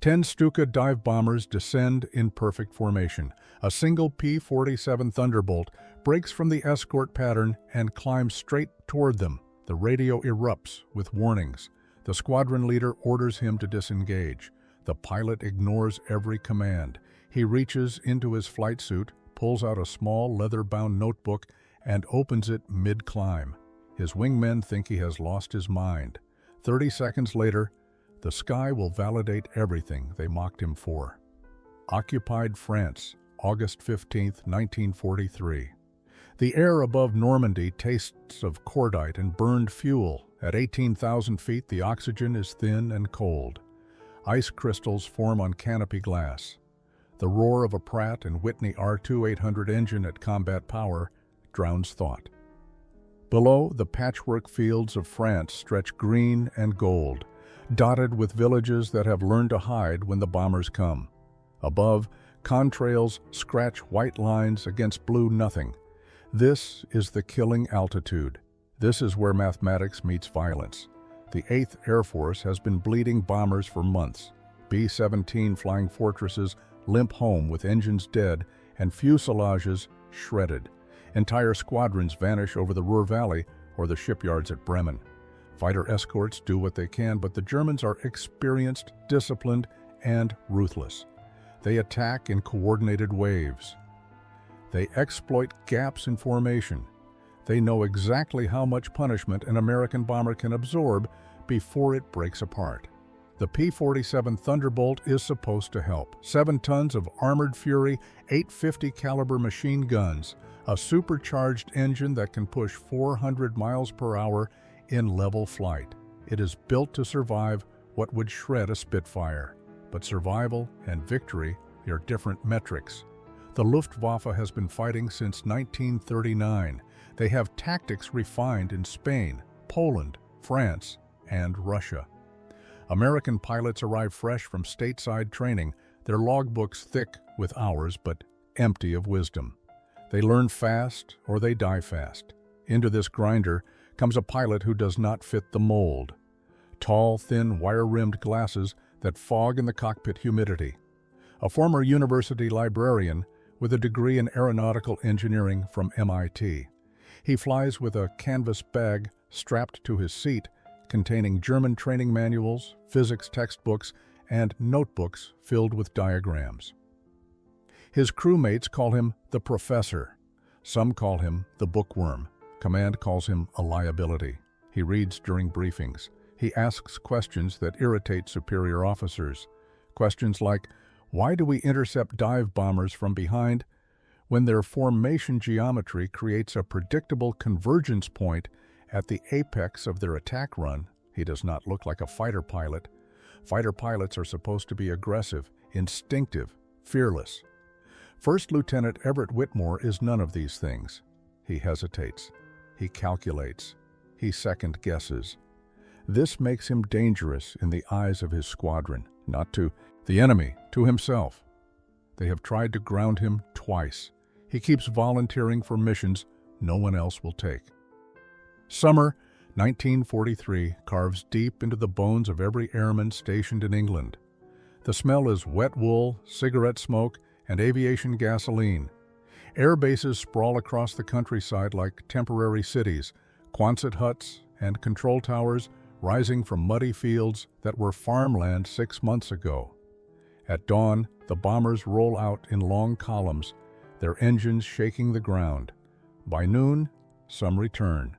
10 Stuka dive bombers descend in perfect formation. A single P-47 Thunderbolt breaks from the escort pattern and climbs straight toward them. The radio erupts with warnings. The squadron leader orders him to disengage. The pilot ignores every command. He reaches into his flight suit, pulls out a small leather-bound notebook, and opens it mid-climb. His wingmen think he has lost his mind. 30 seconds later, the sky will validate everything they mocked him for. Occupied France, August 15, 1943. The air above Normandy tastes of cordite and burned fuel. At 18,000 feet, the oxygen is thin and cold. Ice crystals form on canopy glass. The roar of a Pratt & Whitney R2-800 engine at combat power drowns thought. Below, the patchwork fields of France stretch green and gold, dotted with villages that have learned to hide when the bombers come. Above, contrails scratch white lines against blue nothing. This is the killing altitude. This is where mathematics meets violence. The 8th Air Force has been bleeding bombers for months. B-17 flying fortresses limp home with engines dead and fuselages shredded. Entire squadrons vanish over the Ruhr Valley or the shipyards at Bremen. Fighter escorts do what they can, but the Germans are experienced, disciplined, and ruthless. They attack in coordinated waves. They exploit gaps in formation. They know exactly how much punishment an American bomber can absorb before it breaks apart. The P-47 Thunderbolt is supposed to help. 7 tons of armored Fury 850 caliber machine guns, a supercharged engine that can push 400 miles per hour in level flight. It is built to survive what would shred a Spitfire. But survival and victory are different metrics. The Luftwaffe has been fighting since 1939. They have tactics refined in Spain, Poland, France, and Russia. American pilots arrive fresh from stateside training, their logbooks thick with hours but empty of wisdom. They learn fast or they die fast. Into this grinder comes a pilot who does not fit the mold. Tall, thin, wire-rimmed glasses that fog in the cockpit humidity. A former university librarian with a degree in aeronautical engineering from MIT. He flies with a canvas bag strapped to his seat containing German training manuals, physics textbooks, and notebooks filled with diagrams. His crewmates call him the Professor. Some call him the Bookworm. Command calls him a liability. He reads during briefings. He asks questions that irritate superior officers. Questions like, why do we intercept dive bombers from behind when their formation geometry creates a predictable convergence point at the apex of their attack run? He does not look like a fighter pilot. Fighter pilots are supposed to be aggressive, instinctive, fearless. First Lieutenant Everett Whitmore is none of these things. He hesitates. He calculates. He second guesses. This makes him dangerous in the eyes of his squadron, not to the enemy, to himself. They have tried to ground him twice. He keeps volunteering for missions no one else will take. Summer 1943 carves deep into the bones of every airman stationed in England. The smell is wet wool, cigarette smoke, and aviation gasoline. Air bases sprawl across the countryside like temporary cities, Quonset huts and control towers rising from muddy fields that were farmland 6 months ago. At dawn, the bombers roll out in long columns, their engines shaking the ground. By noon, some return.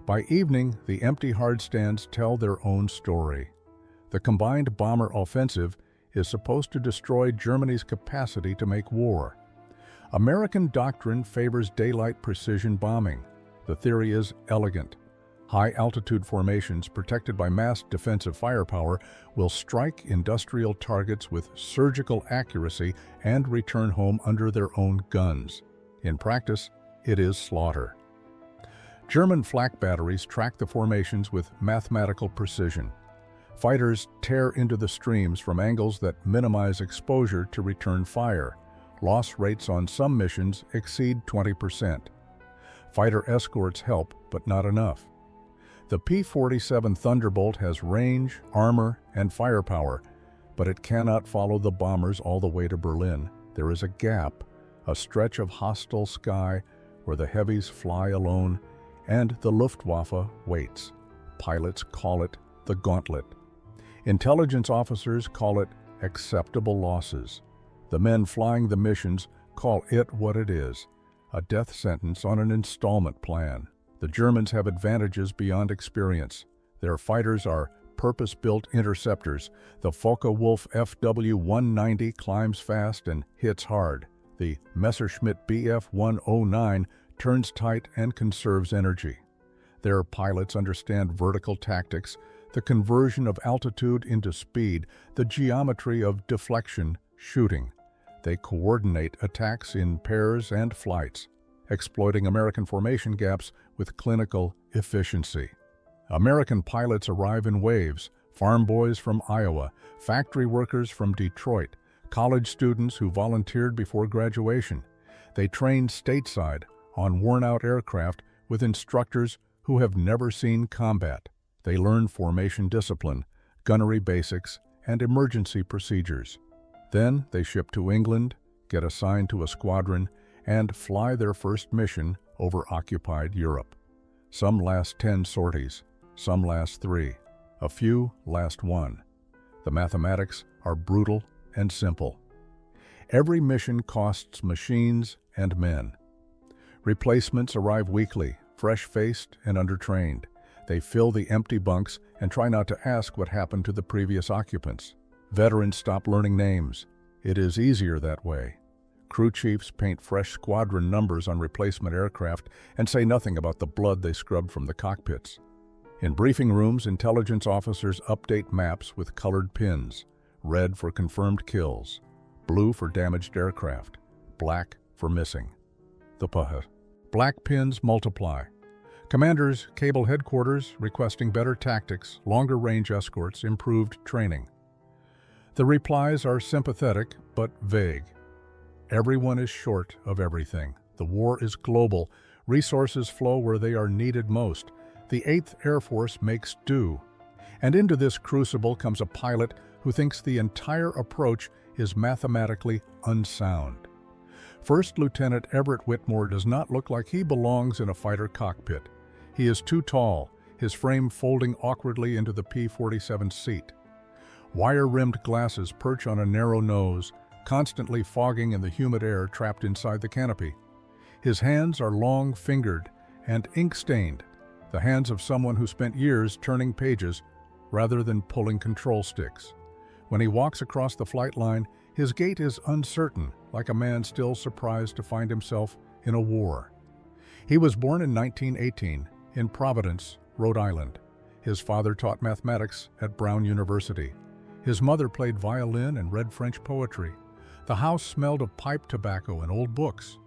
By evening, the empty hardstands tell their own story. The combined bomber offensive is supposed to destroy Germany's capacity to make war. American doctrine favors daylight precision bombing. The theory is elegant. High-altitude formations protected by massed defensive firepower will strike industrial targets with surgical accuracy and return home under their own guns. In practice, it is slaughter. German flak batteries track the formations with mathematical precision. Fighters tear into the streams from angles that minimize exposure to return fire. Loss rates on some missions exceed 20%. Fighter escorts help, but not enough. The P-47 Thunderbolt has range, armor, and firepower, but it cannot follow the bombers all the way to Berlin. There is a gap, a stretch of hostile sky where the heavies fly alone and the Luftwaffe waits. Pilots call it the gauntlet. Intelligence officers call it acceptable losses. The men flying the missions call it what it is, a death sentence on an installment plan. The Germans have advantages beyond experience. Their fighters are purpose-built interceptors. The Focke-Wulf FW-190 climbs fast and hits hard. The Messerschmitt Bf-109 turns tight and conserves energy. Their pilots understand vertical tactics, the conversion of altitude into speed, the geometry of deflection, shooting. They coordinate attacks in pairs and flights, exploiting American formation gaps with clinical efficiency. American pilots arrive in waves, farm boys from Iowa, factory workers from Detroit, college students who volunteered before graduation. They train stateside on worn-out aircraft with instructors who have never seen combat. They learn formation discipline, gunnery basics, and emergency procedures. Then they ship to England, get assigned to a squadron, and fly their first mission over occupied Europe. Some last 10 sorties, some last 3. A few last 1. The mathematics are brutal and simple. Every mission costs machines and men. Replacements arrive weekly, fresh-faced and undertrained. They fill the empty bunks and try not to ask what happened to the previous occupants. Veterans stop learning names. It is easier that way. Crew chiefs paint fresh squadron numbers on replacement aircraft and say nothing about the blood they scrubbed from the cockpits. In briefing rooms, intelligence officers update maps with colored pins, red for confirmed kills, blue for damaged aircraft, black for missing. The black pins multiply. Commanders cable headquarters requesting better tactics, longer range escorts, improved training. The replies are sympathetic but vague. Everyone is short of everything. The war is global. Resources flow where they are needed most. The 8th Air Force makes do. And into this crucible comes a pilot who thinks the entire approach is mathematically unsound. First Lieutenant Everett Whitmore does not look like he belongs in a fighter cockpit. He is too tall, his frame folding awkwardly into the P-47 seat. Wire-rimmed glasses perch on a narrow nose, constantly fogging in the humid air trapped inside the canopy. His hands are long-fingered and ink-stained, the hands of someone who spent years turning pages rather than pulling control sticks. When he walks across the flight line, his gait is uncertain, like a man still surprised to find himself in a war. He was born in 1918 in Providence, Rhode Island. His father taught mathematics at Brown University. His mother played violin and read French poetry. The house smelled of pipe tobacco and old books.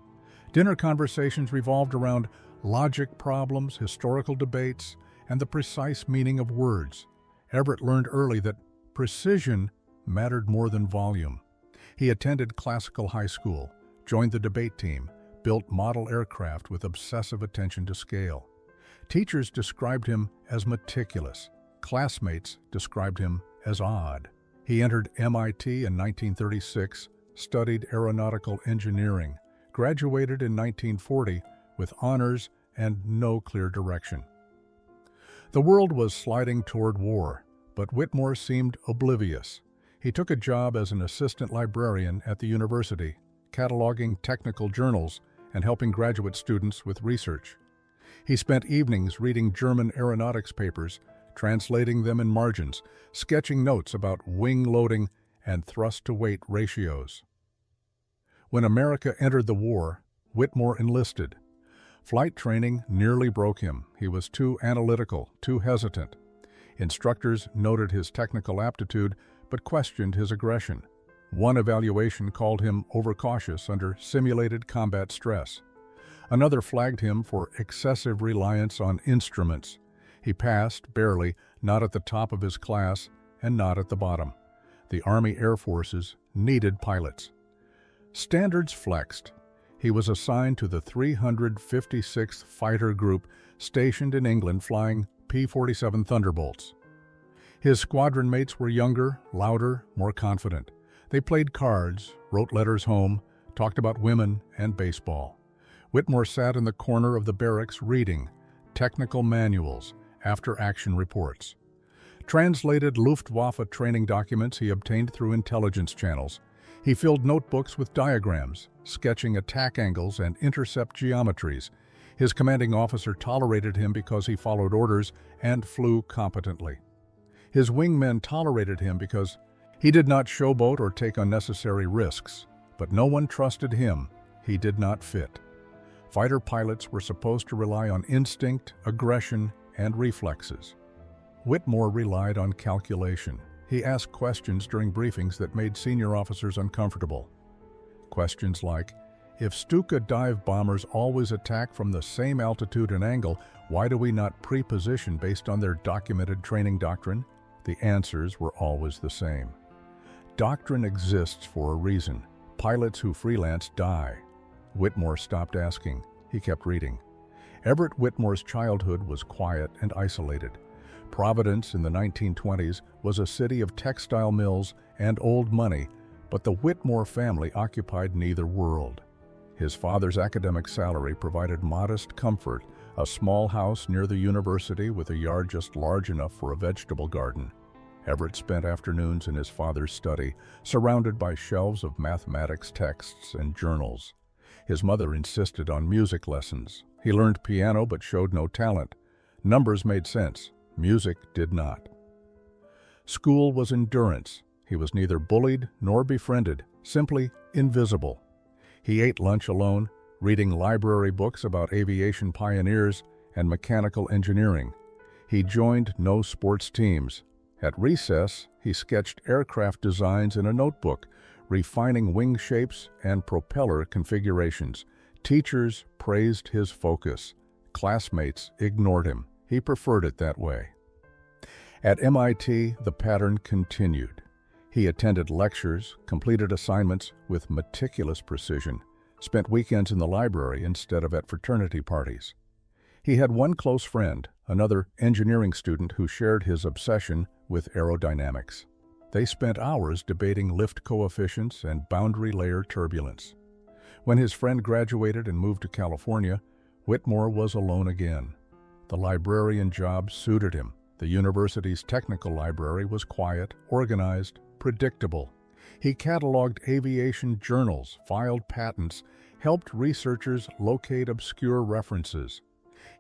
Dinner conversations revolved around logic problems, historical debates, and the precise meaning of words. Everett learned early that precision mattered more than volume. He attended classical high school, joined the debate team, built model aircraft with obsessive attention to scale. Teachers described him as meticulous. Classmates described him as odd. He entered MIT in 1936, studied aeronautical engineering, graduated in 1940 with honors and no clear direction. The world was sliding toward war, but Whitmore seemed oblivious. He took a job as an assistant librarian at the university, cataloging technical journals and helping graduate students with research. He spent evenings reading German aeronautics papers, translating them in margins, sketching notes about wing loading and thrust-to-weight ratios. When America entered the war, Whitmore enlisted. Flight training nearly broke him. He was too analytical, too hesitant. Instructors noted his technical aptitude, but questioned his aggression. One evaluation called him overcautious under simulated combat stress. Another flagged him for excessive reliance on instruments. He passed, barely, not at the top of his class and not at the bottom. The Army Air Forces needed pilots. Standards flexed. He was assigned to the 356th Fighter Group stationed in England flying P-47 Thunderbolts. His squadron mates were younger, louder, more confident. They played cards, wrote letters home, talked about women and baseball. Whitmore sat in the corner of the barracks reading technical manuals, after-action reports. Translated Luftwaffe training documents he obtained through intelligence channels. He filled notebooks with diagrams, sketching attack angles and intercept geometries. His commanding officer tolerated him because he followed orders and flew competently. His wingmen tolerated him because he did not showboat or take unnecessary risks, but no one trusted him. He did not fit. Fighter pilots were supposed to rely on instinct, aggression, and reflexes. Whitmore relied on calculation. He asked questions during briefings that made senior officers uncomfortable. Questions like, if Stuka dive bombers always attack from the same altitude and angle, why do we not pre-position based on their documented training doctrine? The answers were always the same. Doctrine exists for a reason. Pilots who freelance die. Whitmore stopped asking. He kept reading. Everett Whitmore's childhood was quiet and isolated. Providence in the 1920s was a city of textile mills and old money, but the Whitmore family occupied neither world. His father's academic salary provided modest comfort, a small house near the university with a yard just large enough for a vegetable garden. Everett spent afternoons in his father's study, surrounded by shelves of mathematics texts and journals. His mother insisted on music lessons. He learned piano but showed no talent. Numbers made sense. Music did not. School was endurance. He was neither bullied nor befriended, simply invisible. He ate lunch alone, reading library books about aviation pioneers and mechanical engineering. He joined no sports teams. At recess, he sketched aircraft designs in a notebook, refining wing shapes and propeller configurations. Teachers praised his focus. Classmates ignored him. He preferred it that way. At MIT, the pattern continued. He attended lectures, completed assignments with meticulous precision, spent weekends in the library instead of at fraternity parties. He had one close friend, another engineering student who shared his obsession with aerodynamics. They spent hours debating lift coefficients and boundary layer turbulence. When his friend graduated and moved to California, Whitmore was alone again. The librarian job suited him. The university's technical library was quiet, organized, predictable. He cataloged aviation journals, filed patents, helped researchers locate obscure references.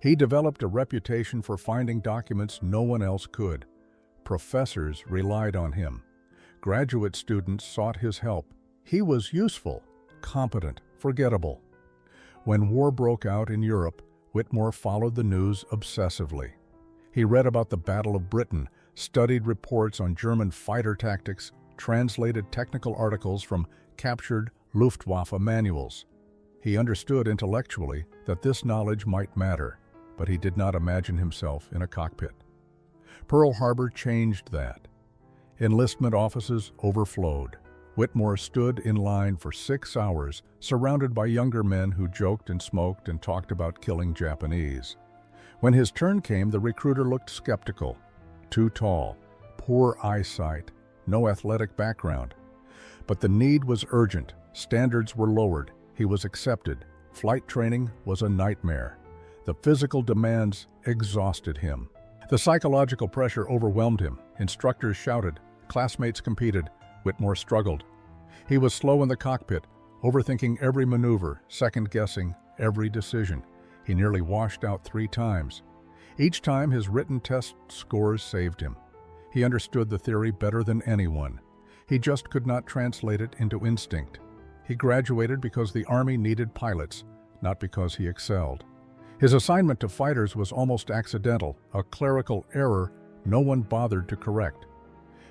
He developed a reputation for finding documents no one else could. Professors relied on him. Graduate students sought his help. He was useful, competent, forgettable. When war broke out in Europe, Whitmore followed the news obsessively. He read about the Battle of Britain, studied reports on German fighter tactics, translated technical articles from captured Luftwaffe manuals. He understood intellectually that this knowledge might matter, but he did not imagine himself in a cockpit. Pearl Harbor changed that. Enlistment offices overflowed. Whitmore stood in line for 6 hours, surrounded by younger men who joked and smoked and talked about killing Japanese. When his turn came, the recruiter looked skeptical. Too tall, poor eyesight, no athletic background. But the need was urgent. Standards were lowered. He was accepted. Flight training was a nightmare. The physical demands exhausted him. The psychological pressure overwhelmed him. Instructors shouted. Classmates competed. Whitmore struggled. He was slow in the cockpit, overthinking every maneuver, second-guessing every decision. He nearly washed out 3 times. Each time his written test scores saved him. He understood the theory better than anyone. He just could not translate it into instinct. He graduated because the Army needed pilots, not because he excelled. His assignment to fighters was almost accidental, a clerical error no one bothered to correct.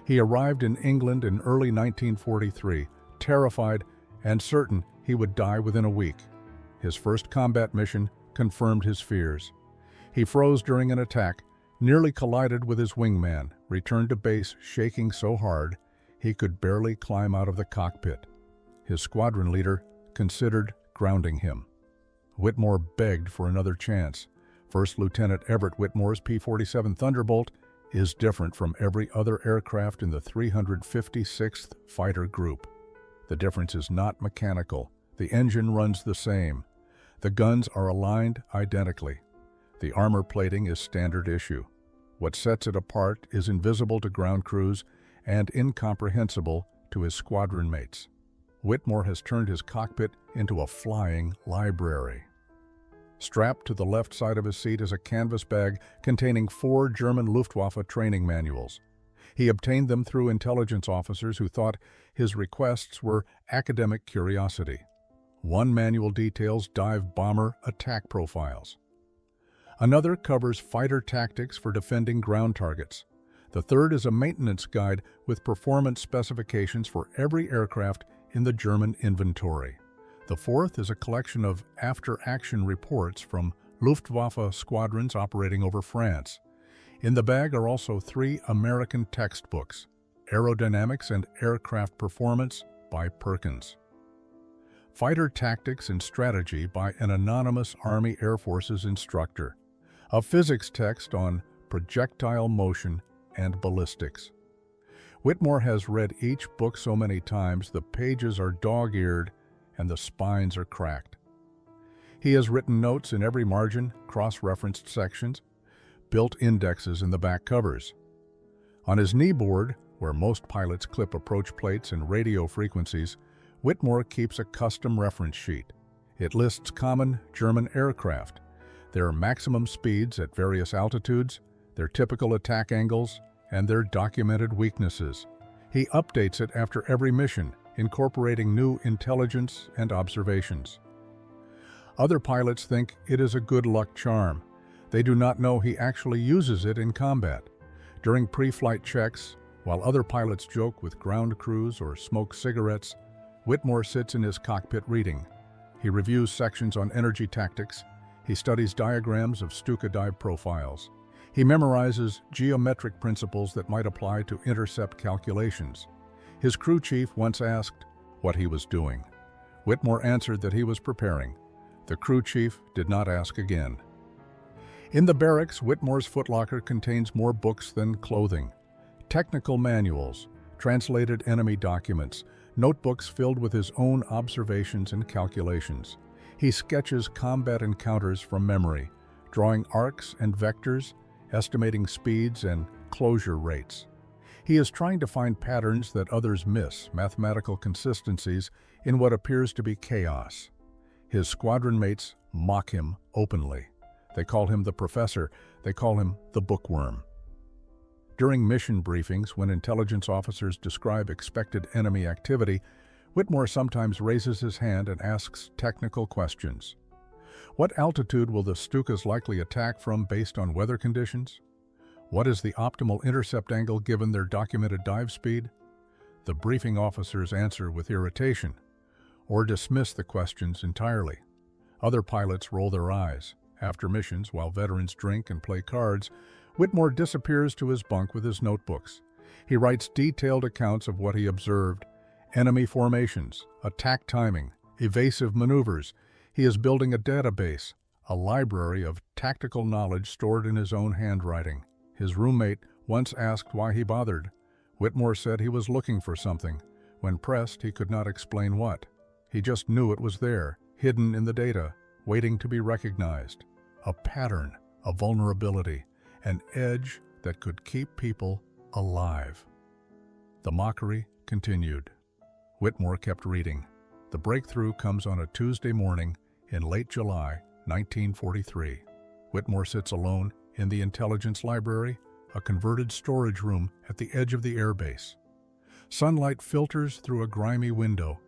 He arrived in England in early 1943, terrified and certain he would die within a week. His first combat mission confirmed his fears. He froze during an attack, nearly collided with his wingman, returned to base shaking so hard he could barely climb out of the cockpit. His squadron leader considered grounding him. Whitmore begged for another chance. First Lieutenant Everett Whitmore's P-47 Thunderbolt is different from every other aircraft in the 356th Fighter Group. The difference is not mechanical. The engine runs the same. The guns are aligned identically. The armor plating is standard issue. What sets it apart is invisible to ground crews and incomprehensible to his squadron mates. Whitmore has turned his cockpit into a flying library. Strapped to the left side of his seat is a canvas bag containing 4 German Luftwaffe training manuals. He obtained them through intelligence officers who thought his requests were academic curiosity. One manual details dive bomber attack profiles. Another covers fighter tactics for defending ground targets. The third is a maintenance guide with performance specifications for every aircraft in the German inventory. The fourth is a collection of after-action reports from Luftwaffe squadrons operating over France. In the bag are also 3 American textbooks, Aerodynamics and Aircraft Performance by Perkins, Fighter Tactics and Strategy by an anonymous Army Air Forces instructor, a physics text on projectile motion and ballistics. Whitmore has read each book so many times the pages are dog-eared and the spines are cracked. He has written notes in every margin, cross-referenced sections, built indexes in the back covers. On his kneeboard, where most pilots clip approach plates and radio frequencies, Whitmore keeps a custom reference sheet. It lists common German aircraft, their maximum speeds at various altitudes, their typical attack angles, and their documented weaknesses. He updates it after every mission, incorporating new intelligence and observations. Other pilots think it is a good luck charm. They do not know he actually uses it in combat. During pre-flight checks, while other pilots joke with ground crews or smoke cigarettes, Whitmore sits in his cockpit reading. He reviews sections on energy tactics. He studies diagrams of Stuka dive profiles. He memorizes geometric principles that might apply to intercept calculations. His crew chief once asked what he was doing. Whitmore answered that he was preparing. The crew chief did not ask again. In the barracks, Whitmore's footlocker contains more books than clothing. Technical manuals, translated enemy documents, notebooks filled with his own observations and calculations. He sketches combat encounters from memory, drawing arcs and vectors, estimating speeds and closure rates. He is trying to find patterns that others miss, mathematical consistencies in what appears to be chaos. His squadron mates mock him openly. They call him the professor. They call him the bookworm. During mission briefings, when intelligence officers describe expected enemy activity, Whitmore sometimes raises his hand and asks technical questions. What altitude will the Stukas likely attack from based on weather conditions? What is the optimal intercept angle given their documented dive speed? The briefing officers answer with irritation or dismiss the questions entirely. Other pilots roll their eyes. After missions, while veterans drink and play cards, Whitmore disappears to his bunk with his notebooks. He writes detailed accounts of what he observed, enemy formations, attack timing, evasive maneuvers. He is building a database, a library of tactical knowledge stored in his own handwriting. His roommate once asked why he bothered. Whitmore said he was looking for something. When pressed, he could not explain what. He just knew it was there, hidden in the data, waiting to be recognized. A pattern, a vulnerability, an edge that could keep people alive. The mockery continued. Whitmore kept reading. The breakthrough comes on a Tuesday morning in late July 1943. Whitmore sits alone in the intelligence library, a converted storage room at the edge of the airbase. Sunlight filters through a grimy window.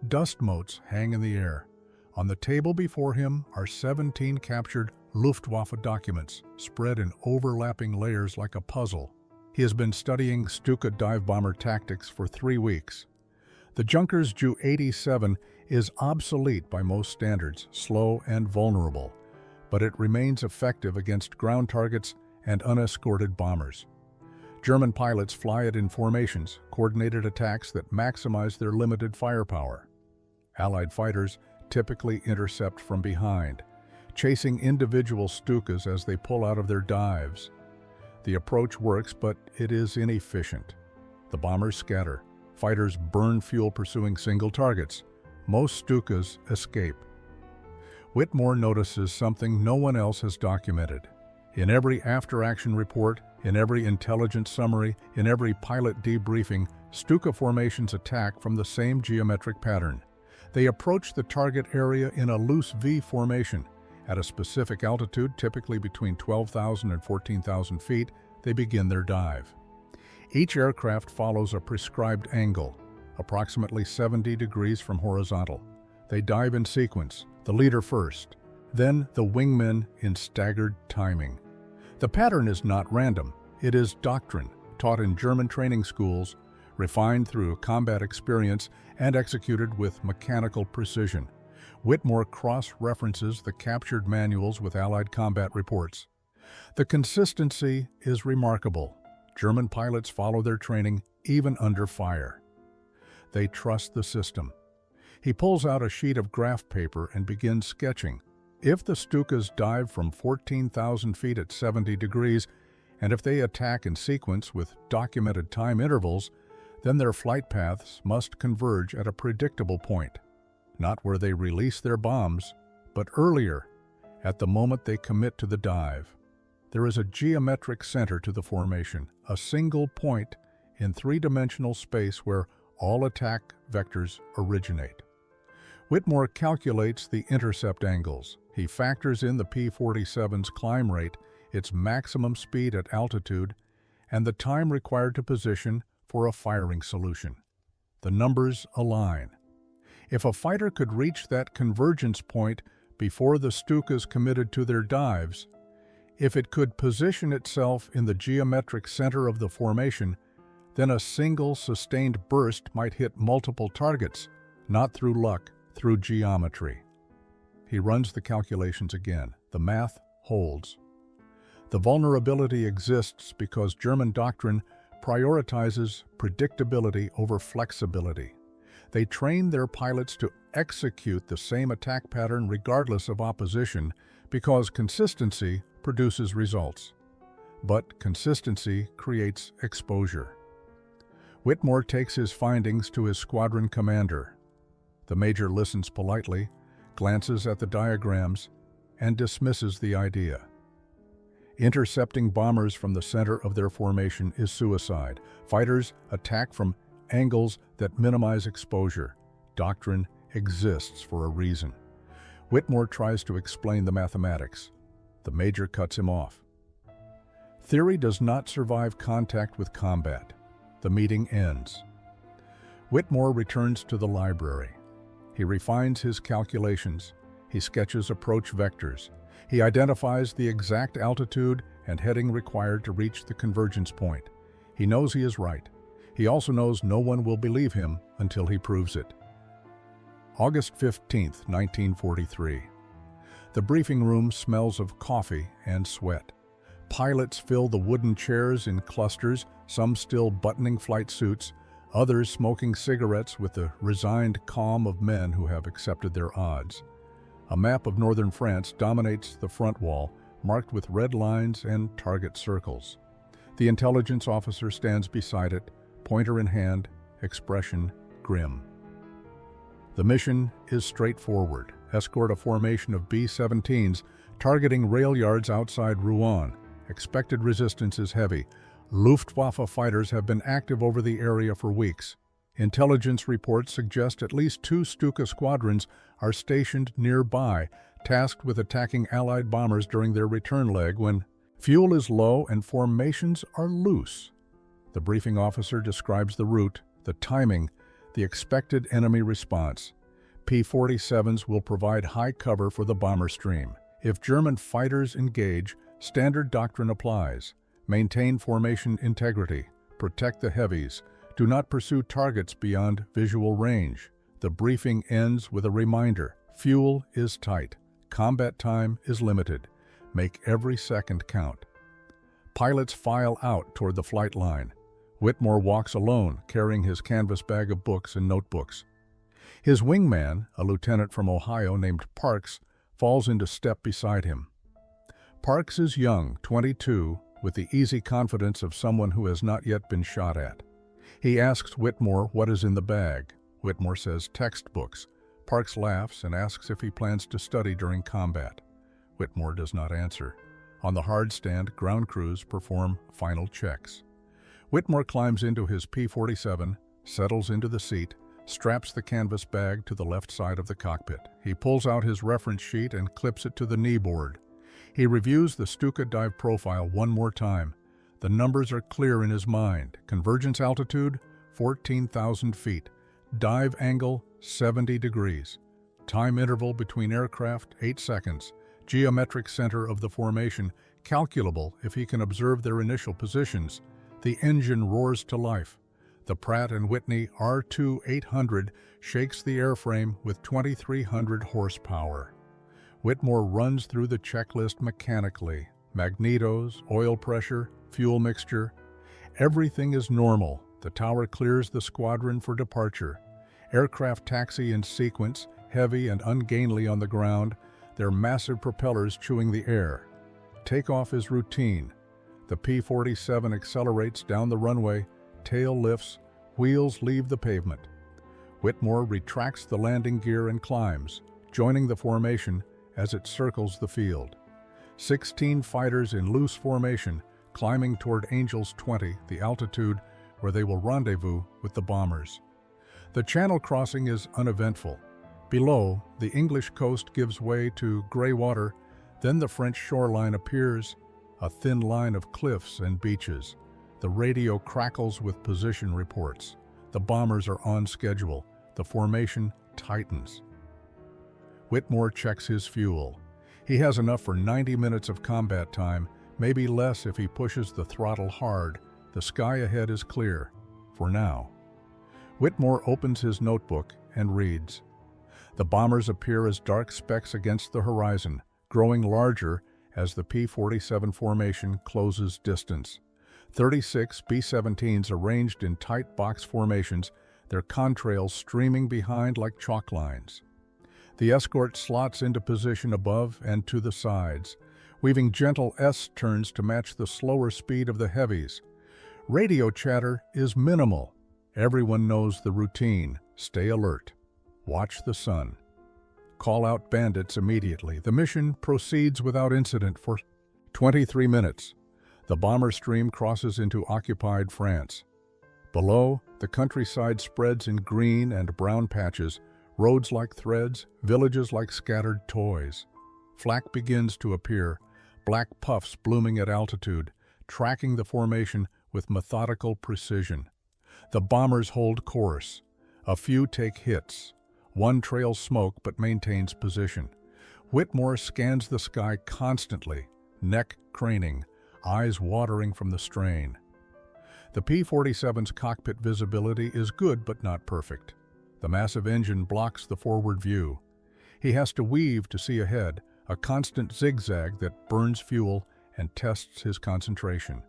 Dust motes hang in the air. On the table before him are 17 captured Luftwaffe documents, spread in overlapping layers like a puzzle. He has been studying Stuka dive bomber tactics for 3 weeks. The Junkers Ju-87 is obsolete by most standards, slow and vulnerable, but it remains effective against ground targets and unescorted bombers. German pilots fly it in formations, coordinated attacks that maximize their limited firepower. Allied fighters typically intercept from behind, chasing individual Stukas as they pull out of their dives. The approach works, but it is inefficient. The bombers scatter. Fighters burn fuel pursuing single targets. Most Stukas escape. Whitmore notices something no one else has documented. In every after-action report, in every intelligence summary, in every pilot debriefing, Stuka formations attack from the same geometric pattern. They approach the target area in a loose V formation. At a specific altitude, typically between 12,000 and 14,000 feet, they begin their dive. Each aircraft follows a prescribed angle, approximately 70 degrees from horizontal. They dive in sequence, the leader first, then the wingmen in staggered timing. The pattern is not random. It is doctrine, taught in German training schools, refined through combat experience, and executed with mechanical precision. Whitmore cross-references the captured manuals with Allied combat reports. The consistency is remarkable. German pilots follow their training even under fire. They trust the system. He pulls out a sheet of graph paper and begins sketching. If the Stukas dive from 14,000 feet at 70 degrees, and if they attack in sequence with documented time intervals, then their flight paths must converge at a predictable point, not where they release their bombs, but earlier, at the moment they commit to the dive. There is a geometric center to the formation, a single point in three-dimensional space where all attack vectors originate. Whitmore calculates the intercept angles. He factors in the P-47's climb rate, its maximum speed at altitude, and the time required to position for a firing solution. The numbers align. If a fighter could reach that convergence point before the Stukas committed to their dives, if it could position itself in the geometric center of the formation, then a single sustained burst might hit multiple targets, not through luck, through geometry. He runs the calculations again. The math holds. The vulnerability exists because German doctrine prioritizes predictability over flexibility. They train their pilots to execute the same attack pattern regardless of opposition because consistency produces results. But consistency creates exposure. Whitmore takes his findings to his squadron commander. The major listens politely, glances at the diagrams, and dismisses the idea. Intercepting bombers from the center of their formation is suicide. Fighters attack from angles that minimize exposure. Doctrine exists for a reason. Whitmore tries to explain the mathematics. The major cuts him off. Theory does not survive contact with combat. The meeting ends. Whitmore returns to the library. He refines his calculations. He sketches approach vectors. He identifies the exact altitude and heading required to reach the convergence point. He knows he is right. He also knows no one will believe him until he proves it. August 15, 1943. The briefing room smells of coffee and sweat. Pilots fill the wooden chairs in clusters, some still buttoning flight suits, others smoking cigarettes with the resigned calm of men who have accepted their odds. A map of northern France dominates the front wall, marked with red lines and target circles. The intelligence officer stands beside it, pointer in hand, expression grim. The mission is straightforward. Escort a formation of B-17s targeting rail yards outside Rouen. Expected resistance is heavy. Luftwaffe fighters have been active over the area for weeks. Intelligence reports suggest at least 2 Stuka squadrons are stationed nearby, tasked with attacking Allied bombers during their return leg when fuel is low and formations are loose. The briefing officer describes the route, the timing, the expected enemy response. P-47s will provide high cover for the bomber stream. If German fighters engage, standard doctrine applies. Maintain formation integrity, protect the heavies, do not pursue targets beyond visual range. The briefing ends with a reminder: fuel is tight, combat time is limited. Make every second count. Pilots file out toward the flight line. Whitmore walks alone, carrying his canvas bag of books and notebooks. His wingman, a lieutenant from Ohio named Parks, falls into step beside him. Parks is young, 22, with the easy confidence of someone who has not yet been shot at. He asks Whitmore what is in the bag. Whitmore says textbooks. Parks laughs and asks if he plans to study during combat. Whitmore does not answer. On the hard stand, ground crews perform final checks. Whitmore climbs into his P-47, settles into the seat, straps the canvas bag to the left side of the cockpit. He pulls out his reference sheet and clips it to the knee board. He reviews the Stuka dive profile one more time. The numbers are clear in his mind. Convergence altitude, 14,000 feet. Dive angle, 70 degrees. Time interval between aircraft, 8 seconds. Geometric center of the formation, calculable if he can observe their initial positions. The engine roars to life. The Pratt & Whitney R2-800 shakes the airframe with 2,300 horsepower. Whitmore runs through the checklist mechanically. Magnetos, oil pressure, fuel mixture. Everything is normal. The tower clears the squadron for departure. Aircraft taxi in sequence, heavy and ungainly on the ground, their massive propellers chewing the air. Takeoff is routine. The P-47 accelerates down the runway, tail lifts, wheels leave the pavement. Whitmore retracts the landing gear and climbs, joining the formation as it circles the field. 16 fighters in loose formation, climbing toward Angels 20, the altitude where they will rendezvous with the bombers. The channel crossing is uneventful. Below, the English coast gives way to gray water, then the French shoreline appears, a thin line of cliffs and beaches. The radio crackles with position reports. The bombers are on schedule. The formation tightens. Whitmore checks his fuel. He has enough for 90 minutes of combat time, maybe less if he pushes the throttle hard. The sky ahead is clear, for now. Whitmore opens his notebook and reads. The bombers appear as dark specks against the horizon, growing larger as the P-47 formation closes distance. 36 B-17s arranged in tight box formations, their contrails streaming behind like chalk lines. The escort slots into position above and to the sides, weaving gentle S-turns to match the slower speed of the heavies. Radio chatter is minimal. Everyone knows the routine. Stay alert. Watch the sun. Call out bandits immediately. The mission proceeds without incident for 23 minutes. The bomber stream crosses into occupied France. Below, the countryside spreads in green and brown patches, roads like threads, villages like scattered toys. Flak begins to appear, black puffs blooming at altitude, tracking the formation with methodical precision. The bombers hold course. A few take hits. One trails smoke but maintains position. Whitmore scans the sky constantly, neck craning, eyes watering from the strain. The P-47's cockpit visibility is good but not perfect. The massive engine blocks the forward view. He has to weave to see ahead, a constant zigzag that burns fuel and tests his concentration.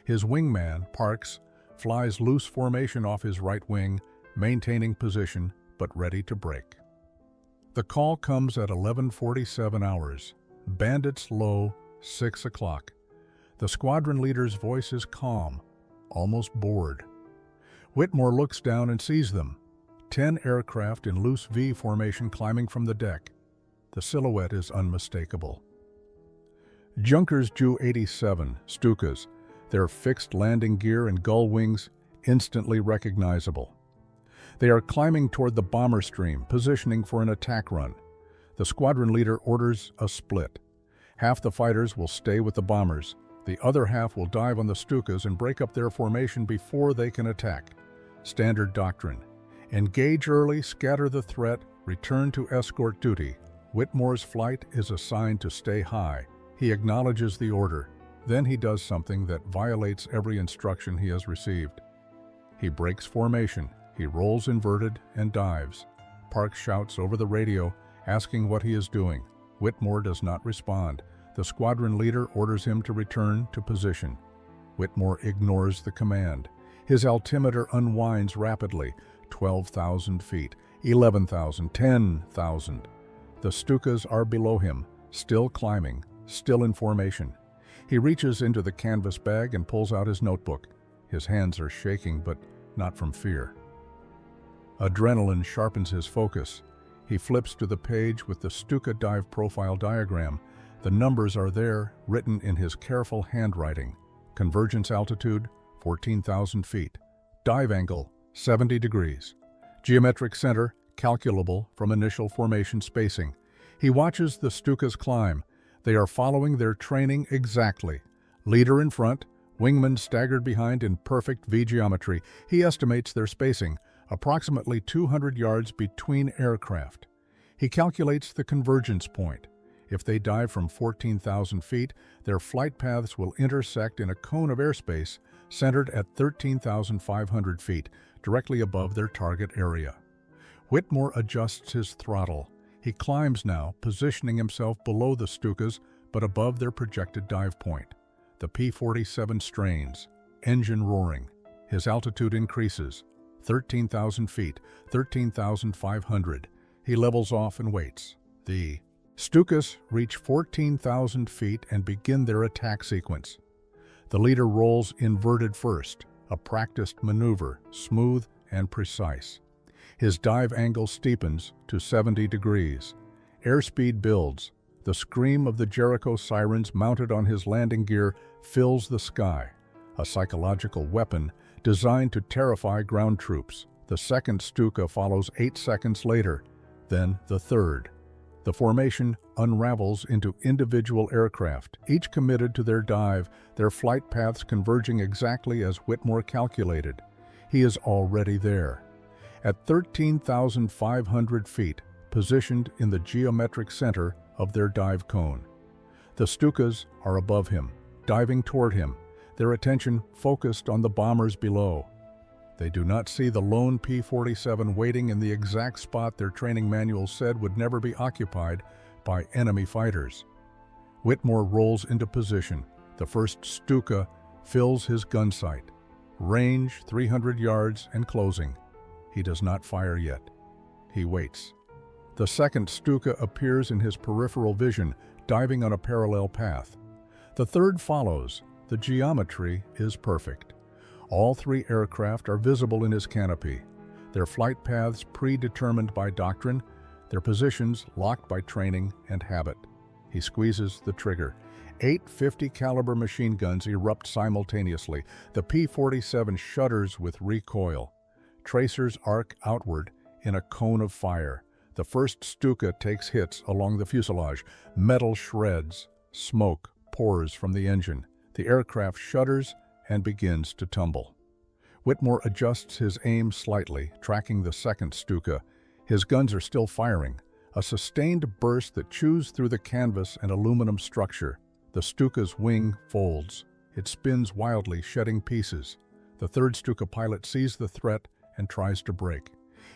His wingman, Parks, flies loose formation off his right wing, maintaining position but ready to break. The call comes at 11:47 hours. Bandits low, 6 o'clock. The squadron leader's voice is calm, almost bored. Whitmore looks down and sees them. 10 aircraft in loose V formation climbing from the deck. The silhouette is unmistakable. Junkers Ju-87, Stukas, their fixed landing gear and gull wings instantly recognizable. They are climbing toward the bomber stream, positioning for an attack run. The squadron leader orders a split. Half the fighters will stay with the bombers. The other half will dive on the Stukas and break up their formation before they can attack. Standard doctrine. Engage early, scatter the threat, return to escort duty. Whitmore's flight is assigned to stay high. He acknowledges the order. Then he does something that violates every instruction he has received. He breaks formation. He rolls inverted and dives. Parks shouts over the radio, asking what he is doing. Whitmore does not respond. The squadron leader orders him to return to position. Whitmore ignores the command. His altimeter unwinds rapidly. 12,000 feet, 11,000, 10,000. The Stukas are below him, still climbing, still in formation. He reaches into the canvas bag and pulls out his notebook. His hands are shaking, but not from fear. Adrenaline sharpens his focus. He flips to the page with the Stuka dive profile diagram. The numbers are there, written in his careful handwriting. Convergence altitude, 14,000 feet. Dive angle, 70 degrees. Geometric center, calculable from initial formation spacing. He watches the Stukas climb. They are following their training exactly. Leader in front, wingman staggered behind in perfect V geometry. He estimates their spacing, approximately 200 yards between aircraft. He calculates the convergence point. If they dive from 14,000 feet, their flight paths will intersect in a cone of airspace centered at 13,500 feet, directly above their target area. Whitmore adjusts his throttle. He climbs now, positioning himself below the Stukas, but above their projected dive point. The P-47 strains, engine roaring. His altitude increases, 13,000 feet, 13,500. He levels off and waits. The Stukas reach 14,000 feet and begin their attack sequence. The leader rolls inverted first, a practiced maneuver, smooth and precise. His dive angle steepens to 70 degrees. Airspeed builds. The scream of the Jericho sirens mounted on his landing gear fills the sky, a psychological weapon designed to terrify ground troops. The second Stuka follows 8 seconds later, then the third. The formation unravels into individual aircraft, each committed to their dive, their flight paths converging exactly as Whitmore calculated. He is already there. At 13,500 feet, positioned in the geometric center of their dive cone. The Stukas are above him, diving toward him, their attention focused on the bombers below. They do not see the lone P-47 waiting in the exact spot their training manual said would never be occupied by enemy fighters. Whitmore rolls into position. The first Stuka fills his gun sight. Range 300 yards and closing. He does not fire yet. He waits. The second Stuka appears in his peripheral vision, diving on a parallel path. The third follows. The geometry is perfect. All 3 aircraft are visible in his canopy, their flight paths predetermined by doctrine, their positions locked by training and habit. He squeezes the trigger. 8 .50 caliber machine guns erupt simultaneously. The P-47 shudders with recoil. Tracers arc outward in a cone of fire. The first Stuka takes hits along the fuselage. Metal shreds. Smoke pours from the engine. The aircraft shudders and begins to tumble. Whitmore adjusts his aim slightly, tracking the second Stuka. His guns are still firing, a sustained burst that chews through the canvas and aluminum structure. The Stuka's wing folds. It spins wildly, shedding pieces. The third Stuka pilot sees the threat and tries to brake.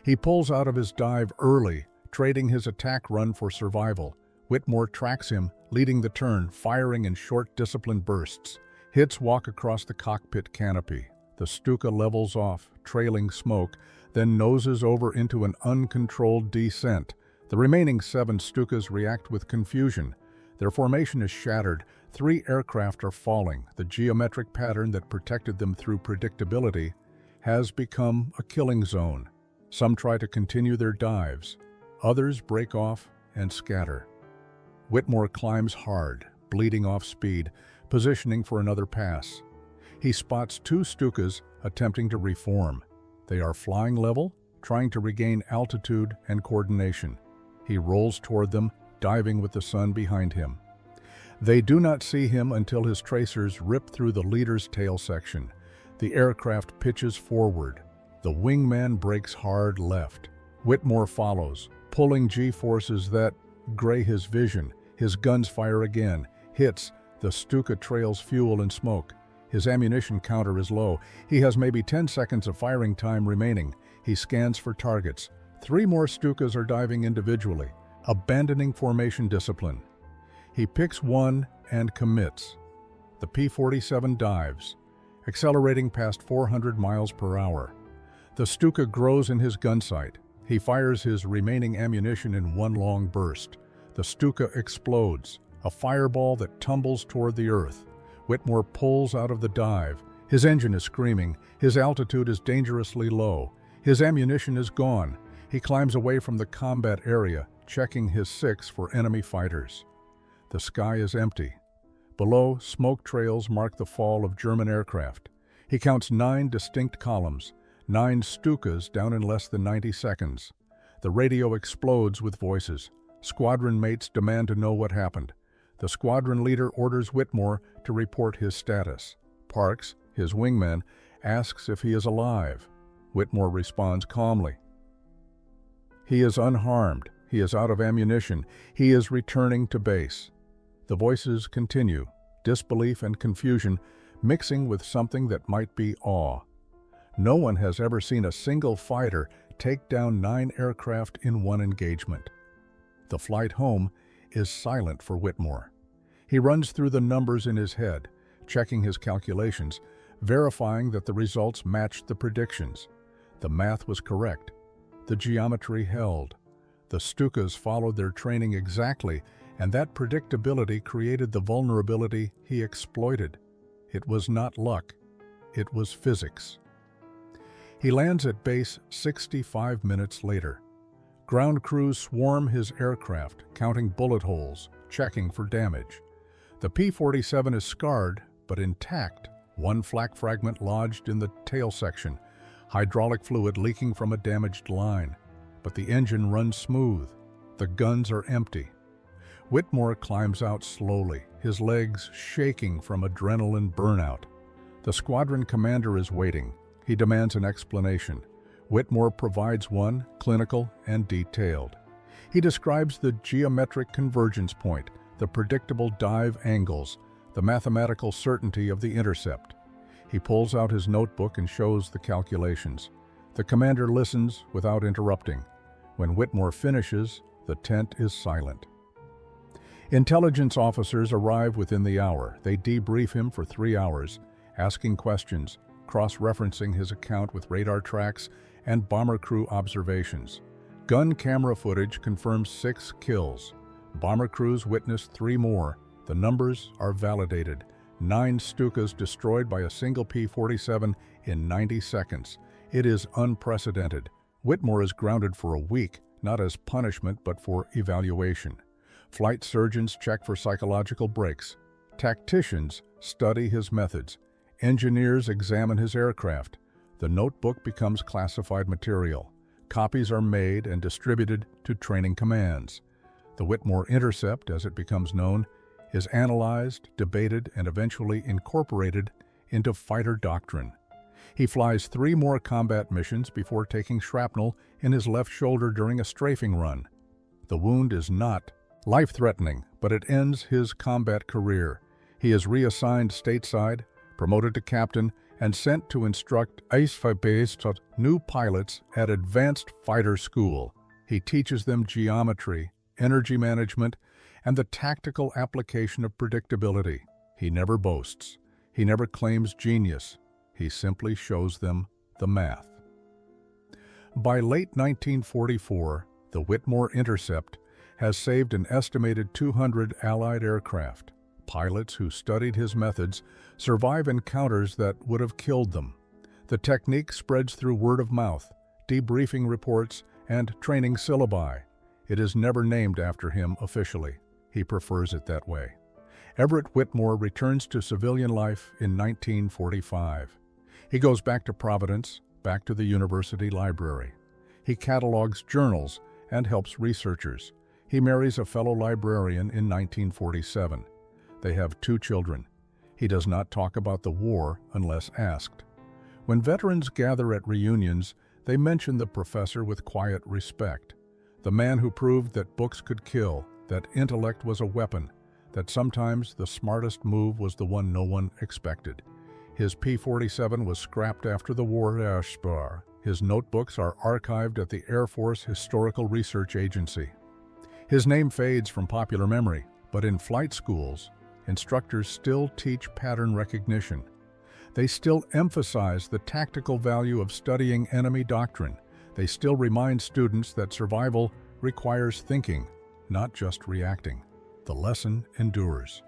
He pulls out of his dive early, trading his attack run for survival. Whitmore tracks him, leading the turn, firing in short, disciplined bursts. Hits walk across the cockpit canopy. The Stuka levels off, trailing smoke, then noses over into an uncontrolled descent. The remaining 7 Stukas react with confusion. Their formation is shattered. 3 aircraft are falling. The geometric pattern that protected them through predictability has become a killing zone. Some try to continue their dives. Others break off and scatter. Whitmore climbs hard, bleeding off speed, positioning for another pass. He spots 2 Stukas attempting to reform. They are flying level, trying to regain altitude and coordination. He rolls toward them, diving with the sun behind him. They do not see him until his tracers rip through the leader's tail section. The aircraft pitches forward. The wingman brakes hard left. Whitmore follows, pulling G-forces that gray his vision. His guns fire again. Hits. The Stuka trails fuel and smoke. His ammunition counter is low. He has maybe 10 seconds of firing time remaining. He scans for targets. 3 more Stukas are diving individually, abandoning formation discipline. He picks one and commits. The P-47 dives, accelerating past 400 miles per hour. The Stuka grows in his gun sight. He fires his remaining ammunition in one long burst. The Stuka explodes, a fireball that tumbles toward the earth. Whitmore pulls out of the dive. His engine is screaming. His altitude is dangerously low. His ammunition is gone. He climbs away from the combat area, checking his six for enemy fighters. The sky is empty. Below, smoke trails mark the fall of German aircraft. He counts 9 distinct columns, 9 Stukas down in less than 90 seconds. The radio explodes with voices. Squadron mates demand to know what happened. The squadron leader orders Whitmore to report his status. Parks, his wingman, asks if he is alive. Whitmore responds calmly. He is unharmed. He is out of ammunition. He is returning to base. The voices continue, disbelief and confusion mixing with something that might be awe. No one has ever seen a single fighter take down 9 aircraft in one engagement. The flight home is silent for Whitmore. He runs through the numbers in his head, checking his calculations, verifying that the results matched the predictions. The math was correct. The geometry held. The Stukas followed their training exactly, and that predictability created the vulnerability he exploited. It was not luck. It was physics. He lands at base 65 minutes later. Ground crews swarm his aircraft, counting bullet holes, checking for damage. The P-47 is scarred, but intact. One flak fragment lodged in the tail section, hydraulic fluid leaking from a damaged line. But the engine runs smooth. The guns are empty. Whitmore climbs out slowly, his legs shaking from adrenaline burnout. The squadron commander is waiting. He demands an explanation. Whitmore provides one, clinical and detailed. He describes the geometric convergence point, the predictable dive angles, the mathematical certainty of the intercept. He pulls out his notebook and shows the calculations. The commander listens without interrupting. When Whitmore finishes, the tent is silent. Intelligence officers arrive within the hour. They debrief him for 3 hours, asking questions, cross-referencing his account with radar tracks and bomber crew observations. Gun camera footage confirms 6 kills. Bomber crews witnessed 3 more. The numbers are validated. 9 Stukas destroyed by a single P-47 in 90 seconds. It is unprecedented. Whitmore is grounded for a week, not as punishment but for evaluation. Flight surgeons check for psychological breaks. Tacticians study his methods. Engineers examine his aircraft. The notebook becomes classified material. Copies are made and distributed to training commands. The Whitmore Intercept, as it becomes known, is analyzed, debated, and eventually incorporated into fighter doctrine. He flies 3 more combat missions before taking shrapnel in his left shoulder during a strafing run. The wound is not life-threatening, but it ends his combat career. He is reassigned stateside, promoted to captain, and sent to instruct new pilots at Advanced Fighter School. He teaches them geometry, energy management, and the tactical application of predictability. He never boasts. He never claims genius. He simply shows them the math. By late 1944, the Whitmore Intercept has saved an estimated 200 Allied aircraft. Pilots who studied his methods survive encounters that would have killed them. The technique spreads through word of mouth, debriefing reports, and training syllabi. It is never named after him officially. He prefers it that way. Everett Whitmore returns to civilian life in 1945. He goes back to Providence, back to the university library. He catalogs journals and helps researchers. He marries a fellow librarian in 1947. They have 2 children. He does not talk about the war unless asked. When veterans gather at reunions, they mention the professor with quiet respect. The man who proved that books could kill, that intellect was a weapon, that sometimes the smartest move was the one no one expected. His P-47 was scrapped after the war. His notebooks are archived at the Air Force Historical Research Agency. His name fades from popular memory, but in flight schools, instructors still teach pattern recognition. They still emphasize the tactical value of studying enemy doctrine. They still remind students that survival requires thinking, not just reacting. The lesson endures.